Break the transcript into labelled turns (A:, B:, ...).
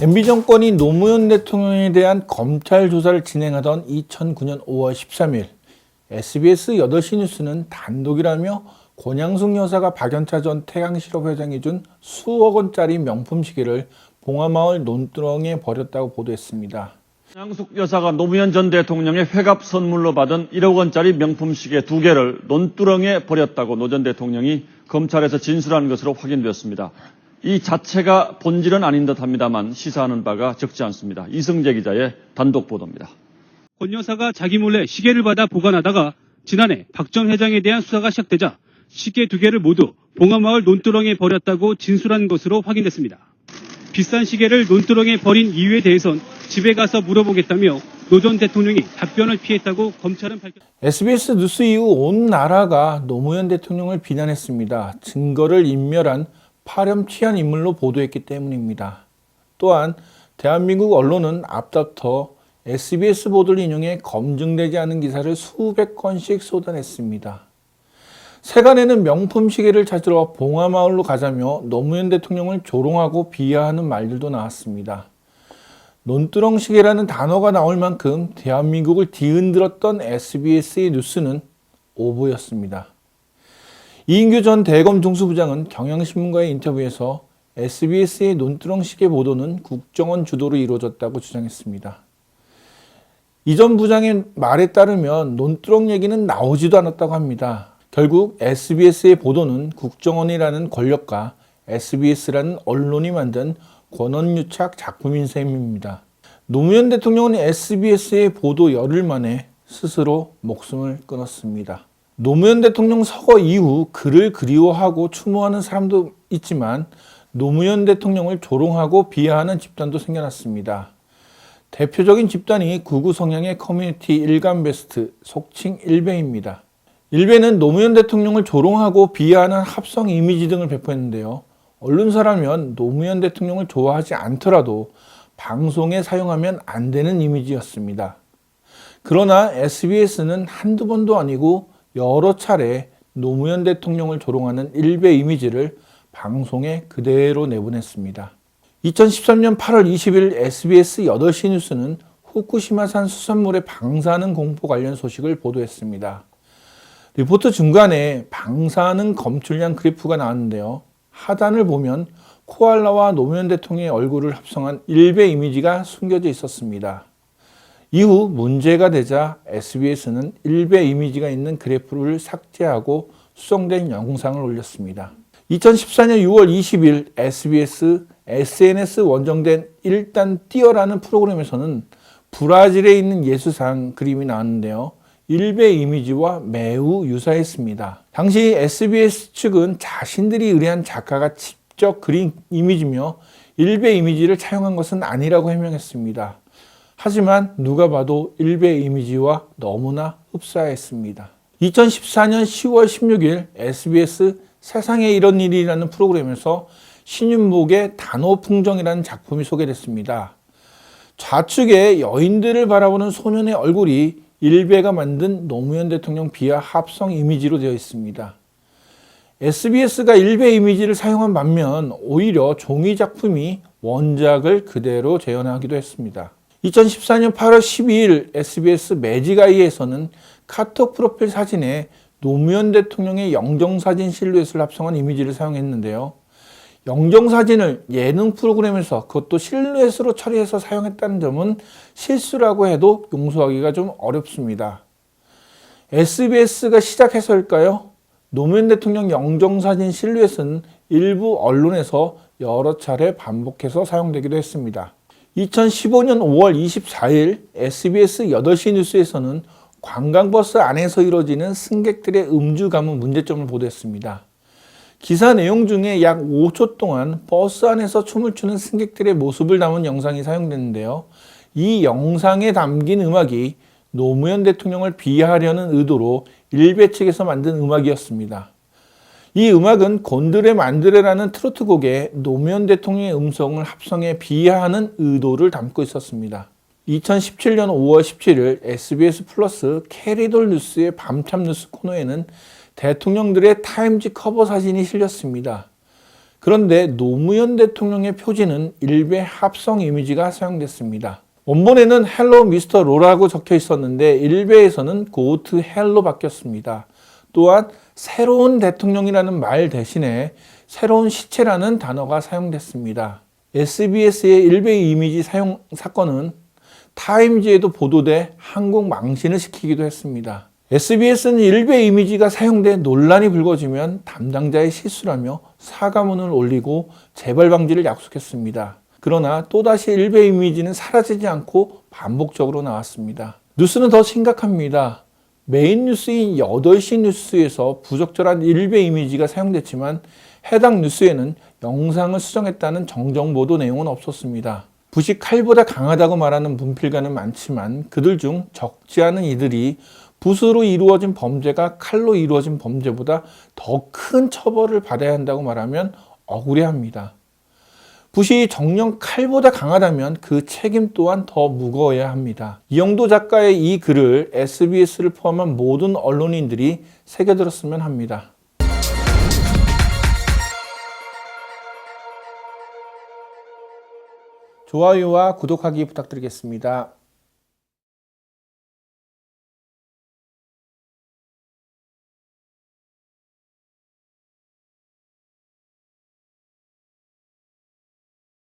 A: MB 정권이 노무현 대통령에 대한 검찰 조사를 진행하던 2009년 5월 13일 SBS 8시 뉴스는 단독이라며 권양숙 여사가 박연차 전 태양실업 회장이 준 수억 원짜리 명품 시계를 봉하마을 논두렁에 버렸다고 보도했습니다.
B: 권양숙 여사가 노무현 전 대통령의 회갑 선물로 받은 1억 원짜리 명품 시계 2개를 논두렁에 버렸다고 노 전 대통령이 검찰에서 진술한 것으로 확인되었습니다. 이 자체가 본질은 아닌 듯합니다만 시사하는 바가 적지 않습니다. 이승재 기자의 단독 보도입니다.
C: 권 여사가 자기 몰래 시계를 받아 보관하다가 지난해 박 전 회장에 대한 수사가 시작되자 시계 2개를 모두 봉하마을 논두렁에 버렸다고 진술한 것으로 확인됐습니다. 비싼 시계를 논두렁에 버린 이유에 대해선 집에 가서 물어보겠다며 노 전 대통령이 답변을 피했다고 검찰은 밝혔습니다.
A: SBS 뉴스 이후 온 나라가 노무현 대통령을 비난했습니다. 증거를 인멸한 파렴치한 인물로 보도했기 때문입니다. 또한 대한민국 언론은 앞다퉈 SBS 보도를 인용해 검증되지 않은 기사를 수백 건씩 쏟아냈습니다. 세간에는 명품 시계를 찾으러 봉하마을로 가자며 노무현 대통령을 조롱하고 비하하는 말들도 나왔습니다. 논두렁 시계라는 단어가 나올 만큼 대한민국을 뒤흔들었던 SBS의 뉴스는 오보였습니다. 이인규 전 대검 중수부장은 경향신문과의 인터뷰에서 SBS의 논두렁 시계 보도는 국정원 주도로 이루어졌다고 주장했습니다. 이 전 부장의 말에 따르면 논두렁 얘기는 나오지도 않았다고 합니다. 결국 SBS의 보도는 국정원이라는 권력과 SBS라는 언론이 만든 권언유착 작품인 셈입니다. 노무현 대통령은 SBS의 보도 열흘 만에 스스로 목숨을 끊었습니다. 노무현 대통령 서거 이후 그를 그리워하고 추모하는 사람도 있지만 노무현 대통령을 조롱하고 비하하는 집단도 생겨났습니다. 대표적인 집단이 극우 성향의 커뮤니티 일간베스트, 속칭 일베입니다. 일베는 노무현 대통령을 조롱하고 비하하는 합성 이미지 등을 배포했는데요. 언론사라면 노무현 대통령을 좋아하지 않더라도 방송에 사용하면 안 되는 이미지였습니다. 그러나 SBS는 한두 번도 아니고 여러 차례 노무현 대통령을 조롱하는 일베 이미지를 방송에 그대로 내보냈습니다. 2013년 8월 20일 SBS 8시 뉴스는 후쿠시마산 수산물의 방사능 공포 관련 소식을 보도했습니다. 리포트 중간에 방사능 검출량 그래프가 나왔는데요. 하단을 보면 코알라와 노무현 대통령의 얼굴을 합성한 일베 이미지가 숨겨져 있었습니다. 이후 문제가 되자 SBS는 일베 이미지가 있는 그래프를 삭제하고 수정된 영상을 올렸습니다. 2014년 6월 20일 SBS SNS 원정된 일단 뛰어라는 프로그램에서는 브라질에 있는 예수상 그림이 나왔는데요. 일베 이미지와 매우 유사했습니다. 당시 SBS 측은 자신들이 의뢰한 작가가 직접 그린 이미지며 일베 이미지를 차용한 것은 아니라고 해명했습니다. 하지만 누가 봐도 일베 이미지와 너무나 흡사했습니다. 2014년 10월 16일 SBS 세상에 이런 일이라는 프로그램에서 신윤복의 단오풍정이라는 작품이 소개됐습니다. 좌측에 여인들을 바라보는 소년의 얼굴이 일베가 만든 노무현 대통령 비하 합성 이미지로 되어 있습니다. SBS가 일베 이미지를 사용한 반면 오히려 종이 작품이 원작을 그대로 재현하기도 했습니다. 2014년 8월 12일 SBS 매직아이에서는 카톡 프로필 사진에 노무현 대통령의 영정사진 실루엣을 합성한 이미지를 사용했는데요. 영정사진을 예능 프로그램에서 그것도 실루엣으로 처리해서 사용했다는 점은 실수라고 해도 용서하기가 좀 어렵습니다. SBS가 시작해서일까요? 노무현 대통령 영정사진 실루엣은 일부 언론에서 여러 차례 반복해서 사용되기도 했습니다. 2015년 5월 24일 SBS 8시 뉴스에서는 관광버스 안에서 이루어지는 승객들의 음주 감흥 문제점을 보도했습니다. 기사 내용 중에 약 5초 동안 버스 안에서 춤을 추는 승객들의 모습을 담은 영상이 사용됐는데요. 이 영상에 담긴 음악이 노무현 대통령을 비하하려는 의도로 일베 측에서 만든 음악이었습니다. 이 음악은 곤드레 만드레라는 트로트 곡에 노무현 대통령의 음성을 합성해 비하하는 의도를 담고 있었습니다. 2017년 5월 17일 SBS 플러스 캐리돌 뉴스의 밤참 뉴스 코너에는 대통령들의 타임지 커버 사진이 실렸습니다. 그런데 노무현 대통령의 표지는 일베 합성 이미지가 사용됐습니다. 원본에는 헬로 미스터 로라고 적혀 있었는데 일베에서는 Go to Hell로 바뀌었습니다. 또한 새로운 대통령이라는 말 대신에 새로운 시체라는 단어가 사용됐습니다. SBS의 일베 이미지 사용 사건은 타임지에도 보도돼 한국 망신을 시키기도 했습니다. SBS는 일베 이미지가 사용돼 논란이 불거지면 담당자의 실수라며 사과문을 올리고 재발 방지를 약속했습니다. 그러나 또다시 일베 이미지는 사라지지 않고 반복적으로 나왔습니다. 뉴스는 더 심각합니다. 메인 뉴스인 8시 뉴스에서 부적절한 일베 이미지가 사용됐지만 해당 뉴스에는 영상을 수정했다는 정정보도 내용은 없었습니다. 붓이 칼보다 강하다고 말하는 문필가는 많지만 그들 중 적지 않은 이들이 붓으로 이루어진 범죄가 칼로 이루어진 범죄보다 더 큰 처벌을 받아야 한다고 말하면 억울해합니다. 붓이 정녕 칼보다 강하다면 그 책임 또한 더 무거워야 합니다. 이영도 작가의 이 글을 SBS를 포함한 모든 언론인들이 새겨들었으면 합니다. 좋아요와 구독하기 부탁드리겠습니다.